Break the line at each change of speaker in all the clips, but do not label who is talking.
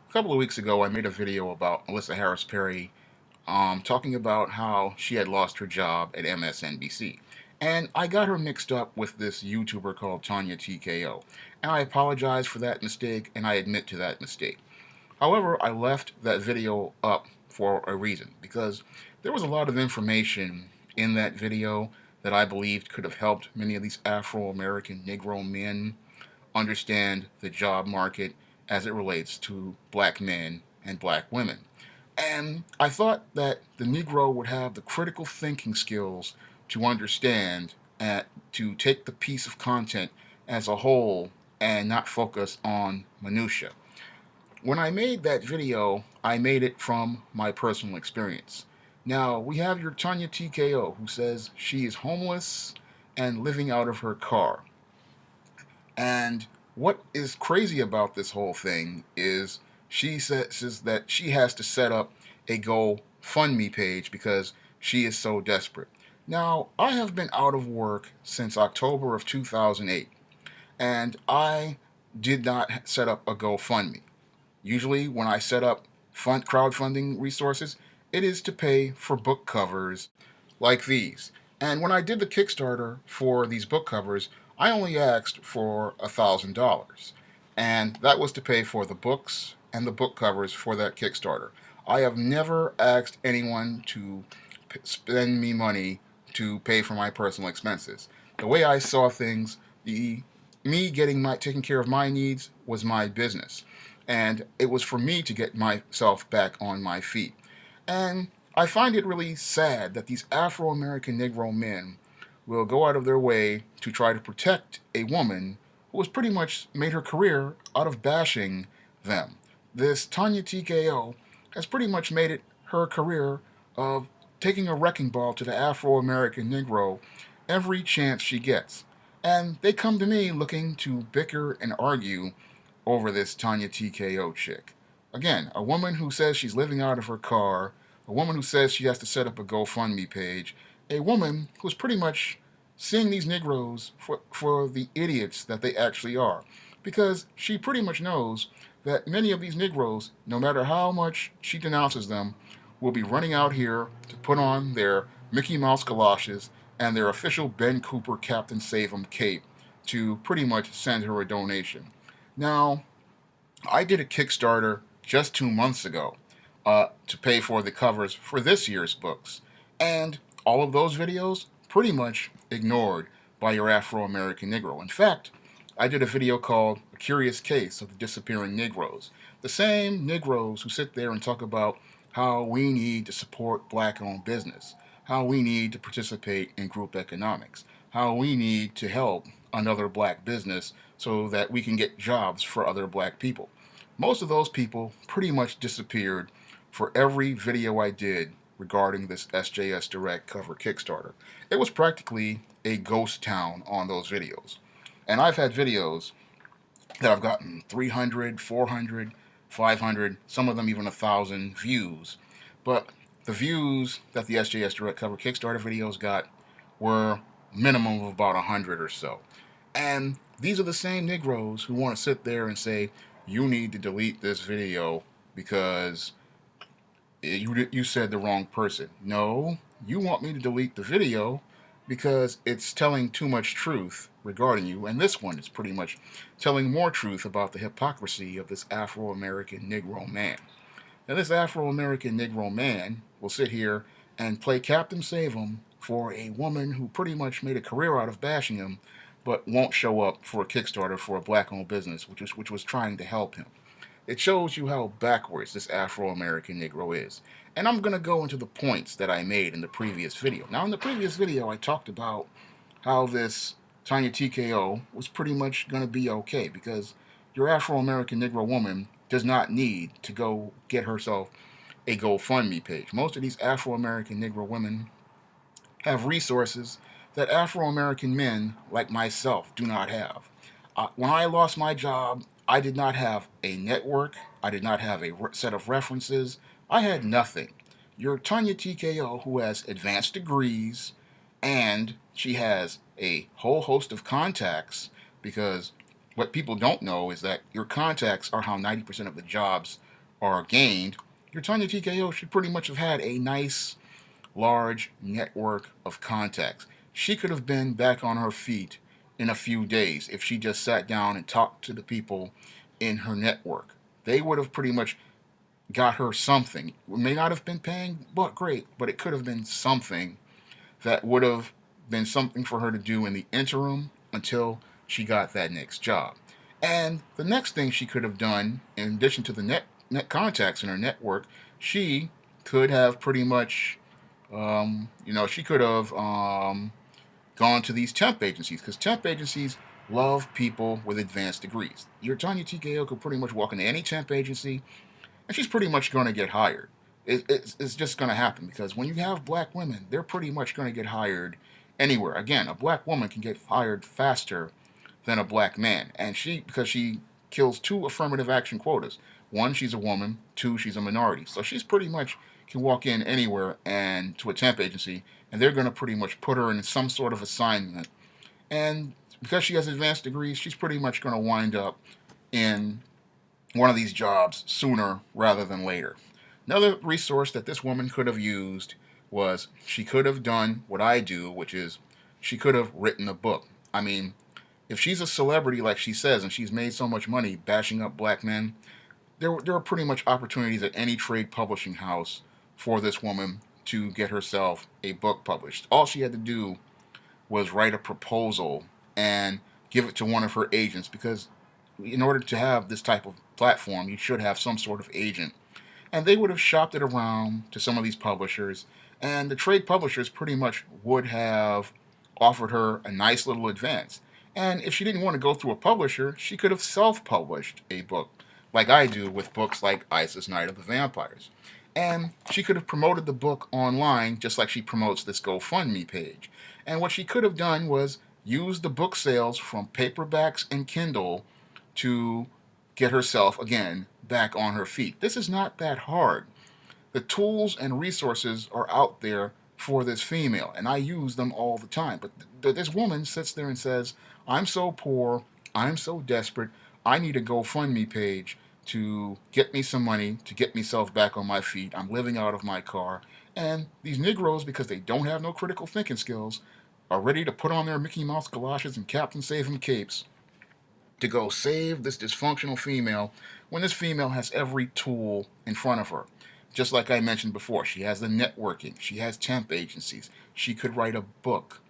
A couple of weeks ago, I made a video about Melissa Harris Perry talking about how she had lost her job at MSNBC. And I got her mixed up with this YouTuber called Tonya TKO. And I apologize for that mistake, and I admit to that mistake. However, I left that video up for a reason, because there was a lot of information in that video that I believed could have helped many of these Afro American Negro men understand the job market as it relates to black men and black women. And I thought that the Negro would have the critical thinking skills to understand and to take the piece of content as a whole and not focus on minutia. When I made that video, I made it from my personal experience. Now, we have your Tonya TKO who says she is homeless and living out of her car. And what is crazy about this whole thing is she says that she has to set up a GoFundMe page because she is so desperate. Now, I have been out of work since October of 2008, and I did not set up a GoFundMe. Usually, when I set up crowdfunding resources, it is to pay for book covers like these. And when I did the Kickstarter for these book covers, I only asked for $1,000. And that was to pay for the books and the book covers for that Kickstarter. I have never asked anyone to spend me money to pay for my personal expenses. The way I saw things, the me getting my taking care of my needs was my business. And it was for me to get myself back on my feet. And I find it really sad that these Afro American Negro men will go out of their way to try to protect a woman who has pretty much made her career out of bashing them. This Tonya TKO has pretty much made it her career of taking a wrecking ball to the Afro American Negro every chance she gets. And they come to me looking to bicker and argue over this Tonya TKO chick. Again, a woman who says she's living out of her car, a woman who says she has to set up a GoFundMe page, a woman who's pretty much seeing these Negroes for the idiots that they actually are. Because she pretty much knows that many of these Negroes, no matter how much she denounces them, will be running out here to put on their Mickey Mouse galoshes and their official Ben Cooper Captain Save 'em cape to pretty much send her a donation. Now, I did a Kickstarter just 2 months ago to pay for the covers for this year's books, and all of those videos pretty much ignored by your Afro American Negro. In fact, I did a video called A Curious Case of the Disappearing Negroes. The same Negroes who sit there and talk about how we need to support black owned business, how we need to participate in group economics, how we need to help another black business so that we can get jobs for other black people. Most of those people pretty much disappeared for every video I did regarding this SJS Direct cover Kickstarter. It was practically a ghost town on those videos. And I've had videos that I've gotten 300, 400, 500, some of them even 1,000 views. But the views that the SJS Direct Cover Kickstarter videos got were minimum of about 100 or so. And these are the same Negroes who want to sit there and say, you need to delete this video because you said the wrong person. No, you want me to delete the video because it's telling too much truth regarding you. And this one is pretty much telling more truth about the hypocrisy of this Afro American Negro man. Now, this Afro American Negro man will sit here and play Captain Save 'em for a woman who pretty much made a career out of bashing him, but won't show up for a Kickstarter for a black owned business, which was trying to help him. It shows you how backwards this Afro American Negro is. And I'm going to go into the points that I made in the previous video. Now, in the previous video, I talked about how this Tanya TKO was pretty much going to be okay because your Afro American Negro woman does not need to go get herself a GoFundMe page. Most of these Afro American Negro women have resources that Afro American men like myself do not have. When I lost my job, I did not have a network. I did not have a set of references. I had nothing. Your Tonya TKO, who has advanced degrees, and she has a whole host of contacts, because what people don't know is that your contacts are how 90% of the jobs or gained, your Tonya TKO should pretty much have had a nice, large network of contacts. She could have been back on her feet in a few days if she just sat down and talked to the people in her network. They would have pretty much got her something. It may not have been paying, but great, but it could have been something that would have been something for her to do in the interim until she got that next job. And the next thing she could have done, in addition to the net contacts in her network, she could have pretty much, she could have gone to these temp agencies because temp agencies love people with advanced degrees. Your Tanya TKO could pretty much walk into any temp agency and she's pretty much going to get hired. It's just going to happen because when you have black women, they're pretty much going to get hired anywhere. Again, a black woman can get hired faster than a black man, and because she kills two affirmative action quotas. One, she's a woman. Two, she's a minority. So she's pretty much can walk in anywhere and to a temp agency, and they're going to pretty much put her in some sort of assignment. And because she has advanced degrees, she's pretty much going to wind up in one of these jobs sooner rather than later. Another resource that this woman could have used was she could have done what I do, which is she could have written a book. I mean, if she's a celebrity like she says and she's made so much money bashing up black men, there are pretty much opportunities at any trade publishing house for this woman to get herself a book published. All she had to do was write a proposal and give it to one of her agents because in order to have this type of platform, you should have some sort of agent. And they would have shopped it around to some of these publishers, and the trade publishers pretty much would have offered her a nice little advance. And if she didn't want to go through a publisher, she could have self published a book, like I do with books like Isis Night of the Vampires. And she could have promoted the book online just like she promotes this GoFundMe page. And what she could have done was use the book sales from paperbacks and Kindle to get herself, again, back on her feet. This is not that hard. The tools and resources are out there for this female, and I use them all the time. But this woman sits there and says, I'm so poor, I'm so desperate, I need a GoFundMe page to get me some money, to get myself back on my feet. I'm living out of my car. And these Negroes, because they don't have no critical thinking skills, are ready to put on their Mickey Mouse galoshes and Captain Save 'em capes to go save this dysfunctional female when this female has every tool in front of her. Just like I mentioned before, she has the networking, she has temp agencies, she could write a book.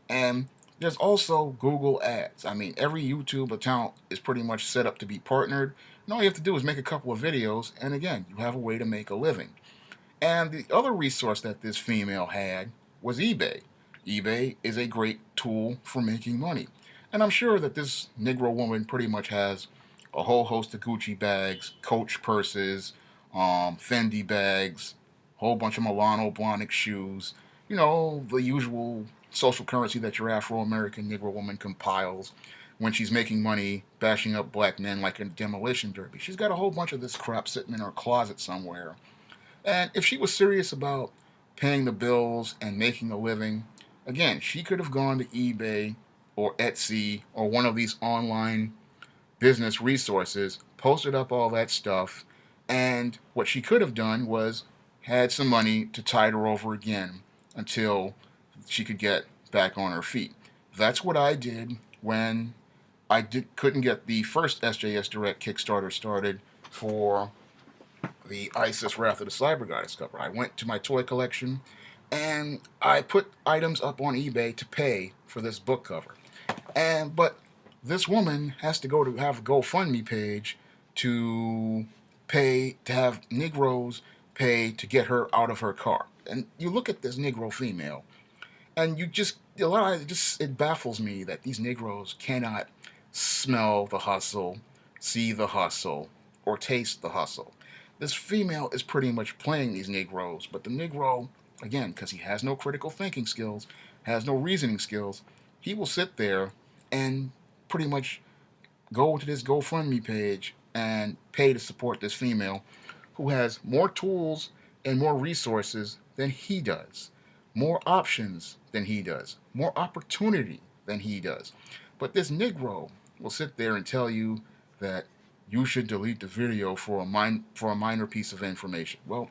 And there's also Google Ads. I mean, every YouTube account is pretty much set up to be partnered. And all you have to do is make a couple of videos, and again, you have a way to make a living. And the other resource that this female had was eBay. eBay is a great tool for making money. And I'm sure that this Negro woman pretty much has a whole host of Gucci bags, Coach purses, Fendi bags, a whole bunch of Milano Blahnik shoes, the usual social currency that your Afro American Negro woman compiles when she's making money bashing up black men like a demolition derby. She's got a whole bunch of this crap sitting in her closet somewhere. And if she was serious about paying the bills and making a living, again, she could have gone to eBay or Etsy or one of these online business resources, posted up all that stuff, and what she could have done was had some money to tide her over again until she could get back on her feet. That's what I did when couldn't get the first SJS Direct Kickstarter started for the ISIS Wrath of the Cyber Goddess cover. I went to my toy collection and I put items up on eBay to pay for this book cover. But this woman has to go to have a GoFundMe page to pay to have Negroes pay to get her out of her car. And you look at this Negro female, and you just a lot of it baffles me that these Negroes cannot smell the hustle, see the hustle, or taste the hustle. This female is pretty much playing these Negroes, but the Negro, again, because he has no critical thinking skills, has no reasoning skills, he will sit there and pretty much go to this GoFundMe page and pay to support this female who has more tools and more resources than he does, more options than he does, more opportunity than he does. But this Negro will sit there and tell you that you should delete the video for a minor piece of information. Well,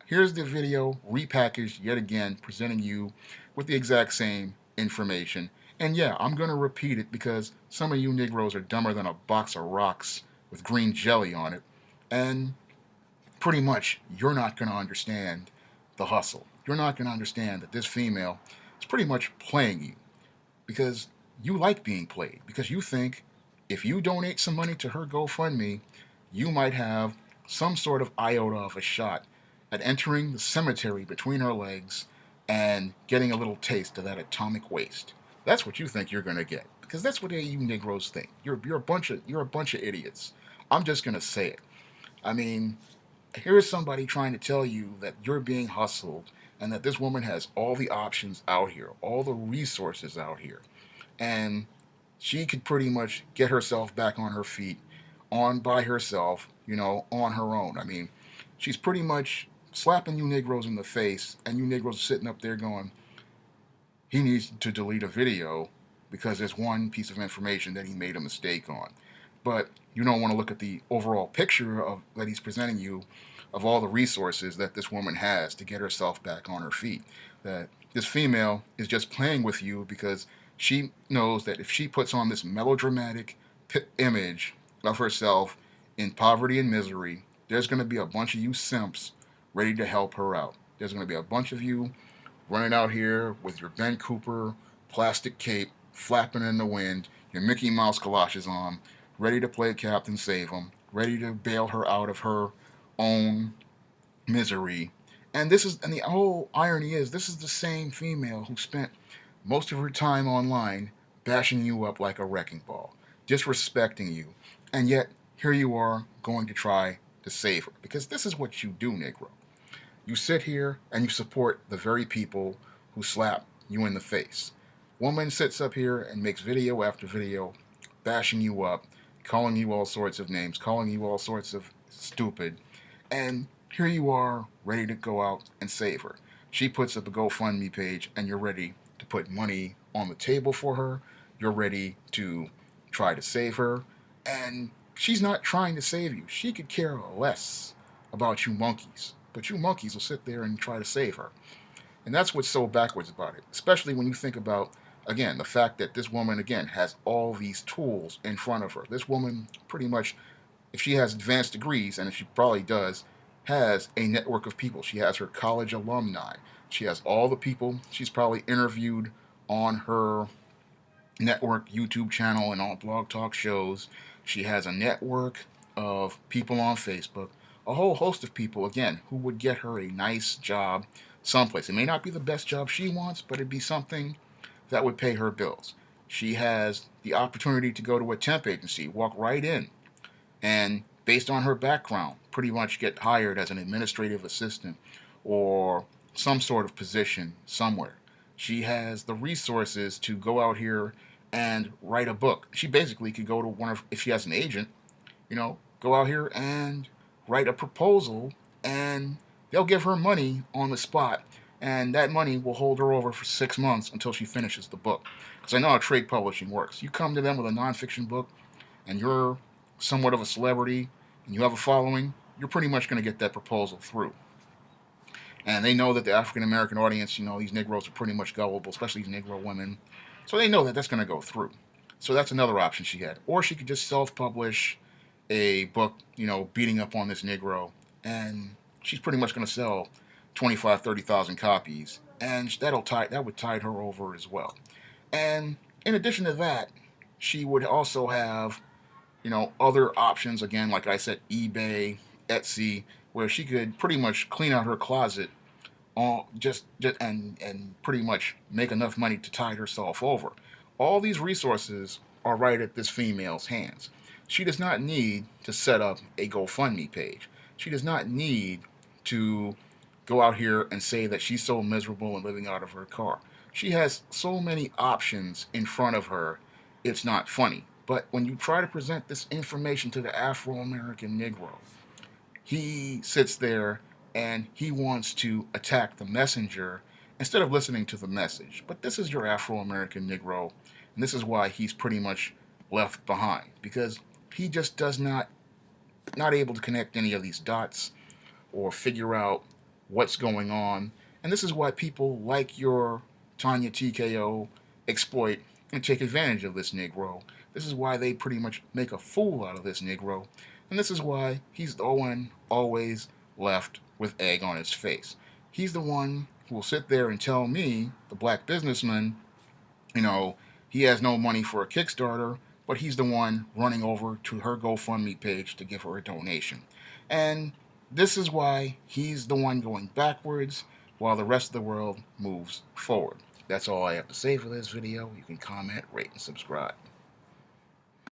here's the video repackaged yet again, presenting you with the exact same information. And yeah, I'm going to repeat it because some of you Negroes are dumber than a box of rocks with green jelly on it. And pretty much, you're not going to understand the hustle. You're not going to understand that this female is pretty much playing you because you like being played. Because you think if you donate some money to her GoFundMe, you might have some sort of iota of a shot at entering the cemetery between her legs and getting a little taste of that atomic waste. That's what you think you're going to get because that's what you Negroes think. You're a bunch of idiots. I'm just going to say it. I mean, here's somebody trying to tell you that you're being hustled and that this woman has all the options out here, all the resources out here, and she could pretty much get herself back on her feet on by herself, on her own. I mean, she's pretty much slapping you Negroes in the face, and you Negroes are sitting up there going, he needs to delete a video because there's one piece of information that he made a mistake on. But you don't want to look at the overall picture of that he's presenting you of all the resources that this woman has to get herself back on her feet. That this female is just playing with you because she knows that if she puts on this melodramatic image of herself in poverty and misery, there's going to be a bunch of you simps ready to help her out. There's going to be a bunch of you running out here with your Ben Cooper plastic cape flapping in the wind, your Mickey Mouse galoshes on, ready to play Captain Save 'em, ready to bail her out of her own misery. And the whole irony is this is the same female who spent most of her time online bashing you up like a wrecking ball, disrespecting you. And yet here you are going to try to save her because this is what you do, Negro. You sit here and you support the very people who slap you in the face. Woman sits up here and makes video after video bashing you up, calling you all sorts of names, calling you all sorts of stupid, and here you are ready to go out and save her. She puts up a GoFundMe page and you're ready to put money on the table for her. You're ready to try to save her. And she's not trying to save you. She could care less about you monkeys. But you monkeys will sit there and try to save her. And that's what's so backwards about it, especially when you think about, again, the fact that this woman, again, has all these tools in front of her. This woman, pretty much, if she has advanced degrees, and she probably does, has a network of people. She has her college alumni. She has all the people she's probably interviewed on her network YouTube channel and all blog talk shows. She has a network of people on Facebook, a whole host of people, again, who would get her a nice job someplace. It may not be the best job she wants, but it'd be something that would pay her bills. She has the opportunity to go to a temp agency, walk right in, and based on her background, pretty much get hired as an administrative assistant or some sort of position somewhere. She has the resources to go out here and write a book. She basically could go to one of, if she has an agent, go out here and write a proposal and they'll give her money on the spot. And that money will hold her over for 6 months until she finishes the book. Because I know how trade publishing works. You come to them with a nonfiction book and you're somewhat of a celebrity and you have a following, you're pretty much going to get that proposal through. And they know that the African American audience, these Negroes are pretty much gullible, especially these Negro women. So they know that that's going to go through. So that's another option she had. Or she could just self publish a book, beating up on this Negro. And she's pretty much going to sell 25, 30,000 copies. And that would tide her over as well. And in addition to that, she would also have other options, again, like I said, eBay, Etsy, where she could pretty much clean out her closet all just and pretty much make enough money to tide herself over. All these resources are right at this female's hands. She does not need to set up a GoFundMe page. She does not need to go out here and say that she's so miserable and living out of her car. She has so many options in front of her, it's not funny. But when you try to present this information to the Afro American Negro, he sits there and he wants to attack the messenger instead of listening to the message. But this is your Afro American Negro, and this is why he's pretty much left behind because he just does not not able to connect any of these dots or figure out what's going on. And this is why people like your Tonya TKO exploit and take advantage of this Negro. This is why they pretty much make a fool out of this Negro. And this is why he's the one always left with egg on his face. He's the one who will sit there and tell me, the black businessman, you know, he has no money for a Kickstarter, but he's the one running over to her GoFundMe page to give her a donation. And this is why he's the one going backwards while the rest of the world moves forward. That's all I have to say for this video. You can comment, rate, and subscribe.